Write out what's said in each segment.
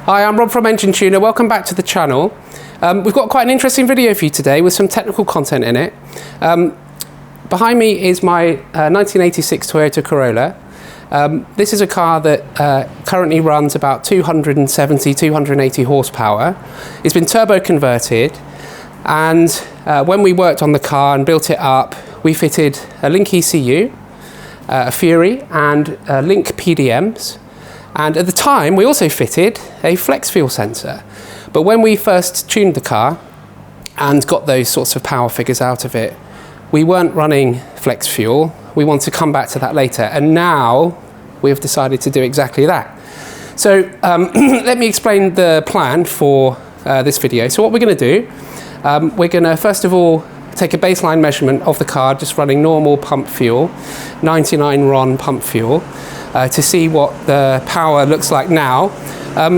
Hi, I'm Rob from Enginetuner. Welcome back to the channel. We've got quite an interesting video for you today with some technical content in it. Behind me is my 1986 Toyota Corolla. This is a car that currently runs about 270, 280 horsepower. It's been turbo converted, and when we worked on the car and built it up, we fitted a Link ECU, a Fury, and Link PDMs. And at the time, we also fitted a flex fuel sensor. But when we first tuned the car and got those sorts of power figures out of it, we weren't running flex fuel. We want to come back to that later. And now we've decided to do exactly that. So let me explain the plan for this video. So what we're going to do, we're going to first of all take a baseline measurement of the car, just running normal pump fuel, 99 RON pump fuel, to see what the power looks like now.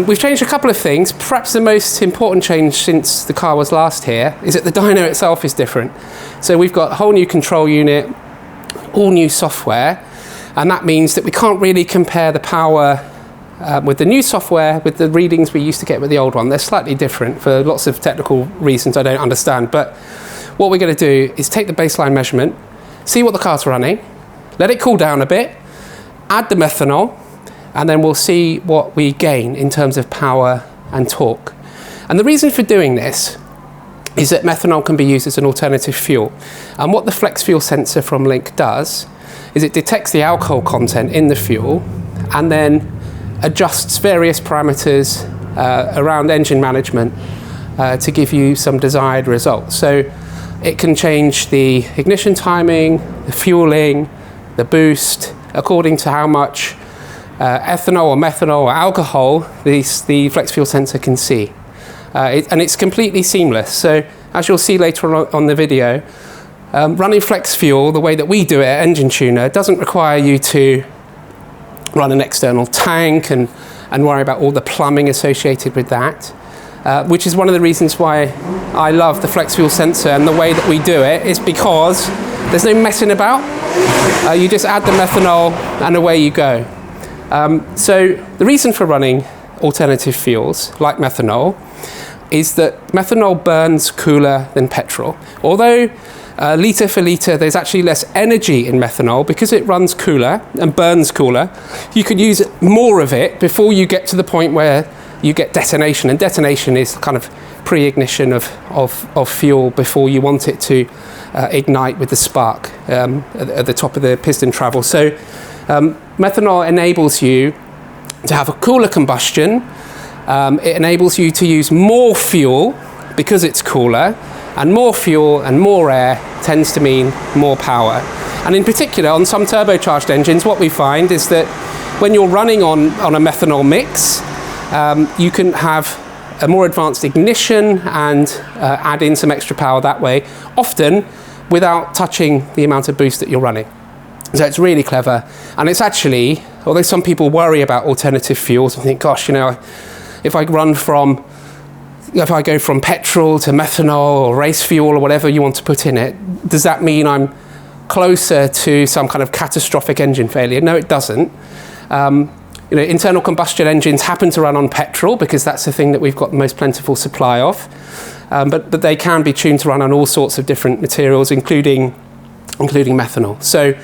We've changed a couple of things. Perhaps the most important change since the car was last here is that the dyno itself is different. So we've got a whole new control unit, all new software, and that means that we can't really compare the power with the new software with the readings we used to get with the old one. They're slightly different for lots of technical reasons I don't understand, but what we're going to do is take the baseline measurement, see what the car's running, let it cool down a bit, add the methanol, and then we'll see what we gain in terms of power and torque. And the reason for doing this is that methanol can be used as an alternative fuel. And what the flex fuel sensor from Link does is it detects the alcohol content in the fuel and then adjusts various parameters around engine management to give you some desired results. So it can change the ignition timing, the fueling, the boost, according to how much ethanol or methanol or alcohol the flex fuel sensor can see. And it's completely seamless. So as you'll see later on the video, running flex fuel the way that we do it at Enginetuner doesn't require you to run an external tank and worry about all the plumbing associated with that, which is one of the reasons why I love the flex fuel sensor and the way that we do it, is because there's no messing about. You just add the methanol and away you go. So the reason for running alternative fuels like methanol is that methanol burns cooler than petrol. Although litre for litre there's actually less energy in methanol, because it runs cooler and burns cooler, you could use more of it before you get to the point where you get detonation. And detonation is kind of pre-ignition of fuel before you want it to ignite with the spark at the top of the piston travel. So methanol enables you to have a cooler combustion. It enables you to use more fuel because it's cooler, and more fuel and more air tends to mean more power. And in particular, on some turbocharged engines, what we find is that when you're running on a methanol mix, you can have a more advanced ignition and add in some extra power that way, often without touching the amount of boost that you're running. So it's really clever. And it's actually, although some people worry about alternative fuels and think, gosh, you know, if I go from petrol to methanol or race fuel or whatever you want to put in it, does that mean I'm closer to some kind of catastrophic engine failure? No, it doesn't. You know, internal combustion engines happen to run on petrol because that's the thing that we've got the most plentiful supply of. But they can be tuned to run on all sorts of different materials, including methanol. So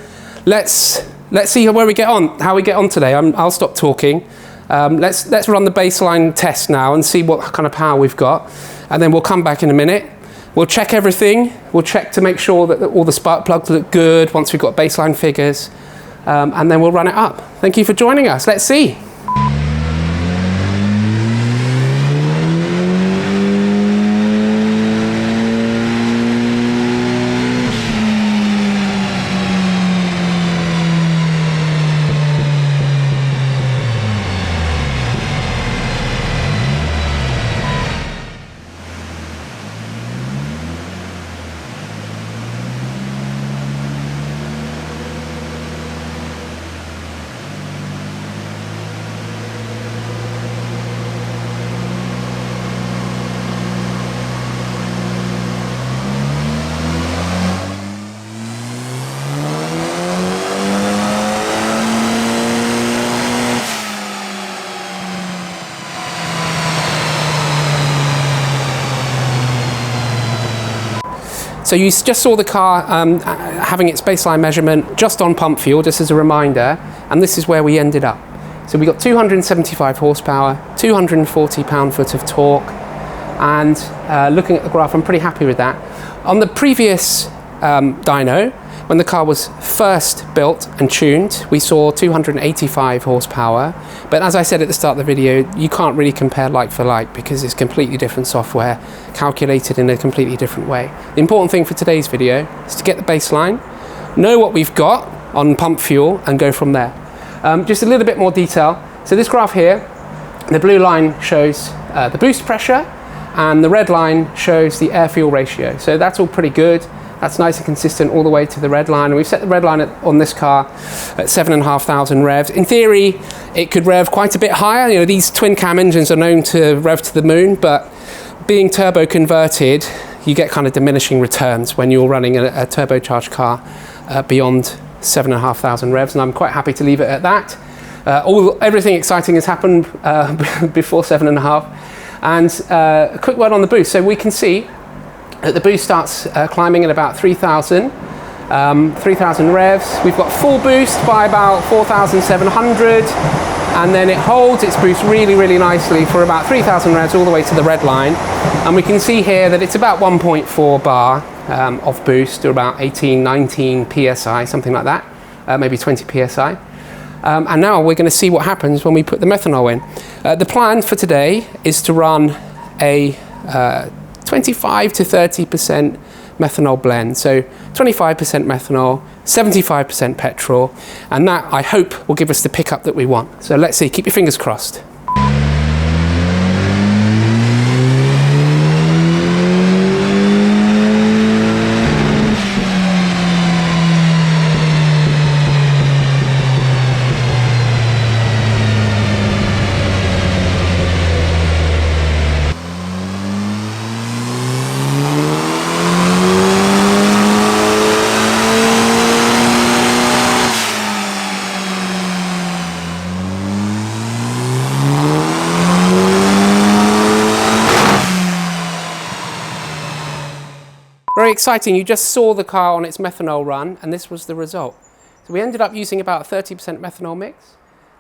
let's see how we get on today. I'll stop talking. Let's run the baseline test now and see what kind of power we've got, and then we'll come back in a minute. We'll check everything. We'll check to make sure that all the spark plugs look good once we've got baseline figures, and then we'll run it up. Thank you for joining us. Let's see. So you just saw the car having its baseline measurement just on pump fuel, just as a reminder, and this is where we ended up. So we got 275 horsepower, 240 pound-foot of torque, and looking at the graph, I'm pretty happy with that. On the previous dyno, when the car was first built and tuned, we saw 285 horsepower. But as I said at the start of the video, you can't really compare like for like because it's completely different software, calculated in a completely different way. The important thing for today's video is to get the baseline, know what we've got on pump fuel, and go from there. Just a little bit more detail. So this graph here, the blue line shows the boost pressure, and the red line shows the air-fuel ratio. So that's all pretty good. That's nice and consistent all the way to the red line. And we've set the red line on this car at 7,500 revs. In theory, it could rev quite a bit higher. You know, these twin cam engines are known to rev to the moon, but being turbo converted, you get kind of diminishing returns when you're running a turbocharged car beyond 7,500 revs. And I'm quite happy to leave it at that. Everything exciting has happened before 7.5. And a quick word on the boost. So we can see that the boost starts climbing at about 3,000 revs. We've got full boost by about 4,700, and then it holds its boost really, really nicely for about 3,000 revs all the way to the red line. And we can see here that it's about 1.4 bar of boost, or about 18, 19 psi, something like that, maybe 20 psi. And now we're going to see what happens when we put the methanol in. The plan for today is to run a 25 to 30% methanol blend. So 25% methanol, 75% petrol, and that, I hope, will give us the pickup that we want. So let's see, keep your fingers crossed. Very exciting. You just saw the car on its methanol run, and this was the result. So we ended up using about a 30% methanol mix,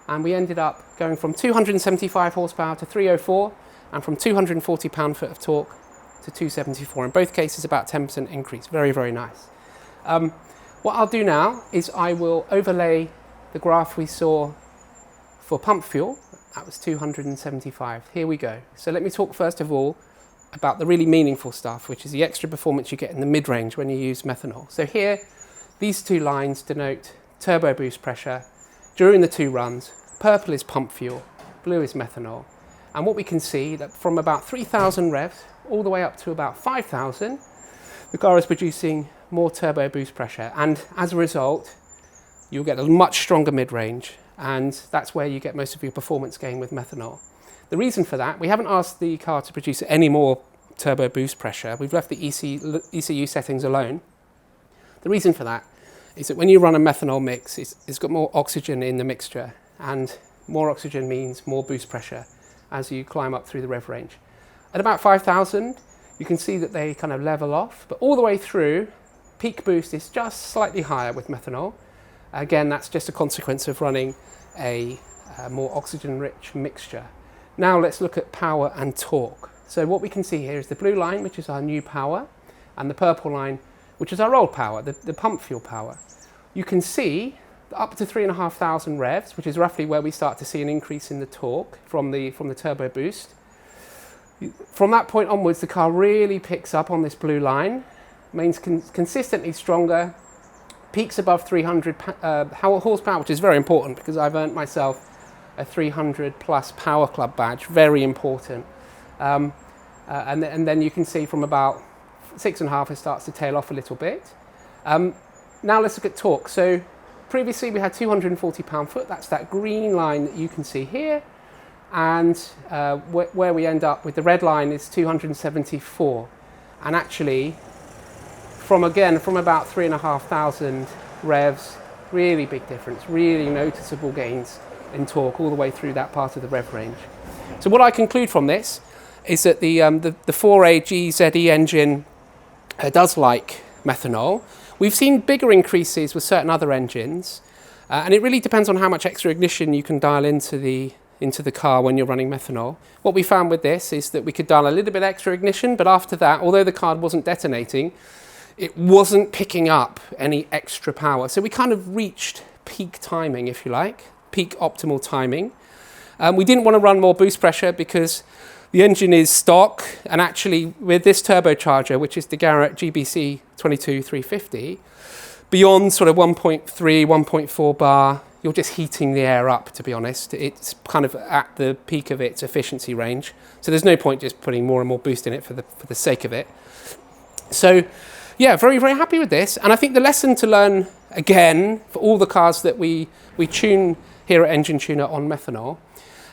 and we ended up going from 275 horsepower to 304, and from 240 pound-foot of torque to 274. In both cases, about 10% increase. Very, very nice. What I'll do now is I will overlay the graph we saw for pump fuel. That was 275. Here we go. So let me talk first of all about the really meaningful stuff, which is the extra performance you get in the mid-range when you use methanol. So here, these two lines denote turbo boost pressure during the two runs. Purple is pump fuel, blue is methanol. And what we can see that from about 3,000 revs all the way up to about 5,000, the car is producing more turbo boost pressure. And as a result, you'll get a much stronger mid-range, and that's where you get most of your performance gain with methanol. The reason for that, we haven't asked the car to produce any more turbo boost pressure. We've left the ECU settings alone. The reason for that is that when you run a methanol mix, it's got more oxygen in the mixture, and more oxygen means more boost pressure as you climb up through the rev range. At about 5,000, you can see that they kind of level off, but all the way through, peak boost is just slightly higher with methanol. Again, that's just a consequence of running a more oxygen-rich mixture. Now let's look at power and torque. So what we can see here is the blue line, which is our new power, and the purple line, which is our old power, the pump fuel power. You can see up to 3,500 revs, which is roughly where we start to see an increase in the torque from the turbo boost. From that point onwards, the car really picks up on this blue line, remains consistently stronger, peaks above 300 horsepower, which is very important because I've earned myself a 300 plus Power Club badge, very important. And then you can see from about 6.5 it starts to tail off a little bit. Now let's look at torque. So previously we had 240 pound-foot, that's that green line that you can see here, and where we end up with the red line is 274. And actually, from about 3,500 revs, really big difference, really noticeable gains in torque all the way through that part of the rev range. So what I conclude from this is that the 4AG ZE engine does like methanol. We've seen bigger increases with certain other engines, and it really depends on how much extra ignition you can dial into the car when you're running methanol. What we found with this is that we could dial a little bit extra ignition, but after that, although the car wasn't detonating, it wasn't picking up any extra power. So we kind of reached peak timing, if you like, peak optimal timing. We didn't want to run more boost pressure because the engine is stock, and actually with this turbocharger, which is the Garrett GBC 22350, beyond sort of 1.3, 1.4 bar, you're just heating the air up, to be honest. It's kind of at the peak of its efficiency range. So there's no point just putting more and more boost in it for the sake of it. So yeah, very, very happy with this. And I think the lesson to learn, again, for all the cars that we tune here at Enginetuner on methanol,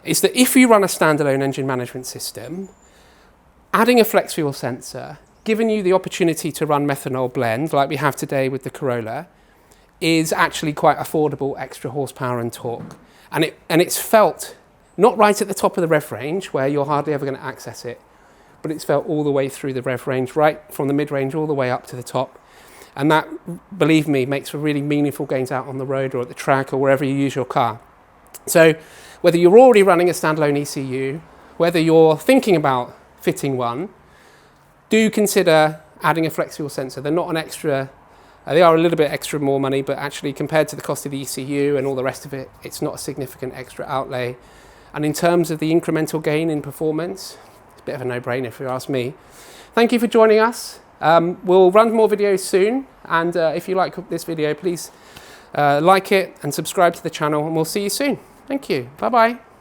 is that if you run a standalone engine management system, adding a flex fuel sensor, giving you the opportunity to run methanol blend like we have today with the Corolla, is actually quite affordable extra horsepower and torque. And it's felt not right at the top of the rev range where you're hardly ever going to access it, but it's felt all the way through the rev range, right from the mid-range all the way up to the top. And that, believe me, makes for really meaningful gains out on the road or at the track or wherever you use your car. So whether you're already running a standalone ECU, whether you're thinking about fitting one, do consider adding a flex fuel sensor. They're not an extra, they are a little bit extra more money, but actually compared to the cost of the ECU and all the rest of it, it's not a significant extra outlay. And in terms of the incremental gain in performance, it's a bit of a no-brainer if you ask me. Thank you for joining us. We'll run more videos soon, and if you like this video, please like it and subscribe to the channel, and we'll see you soon. Thank you. Bye-bye.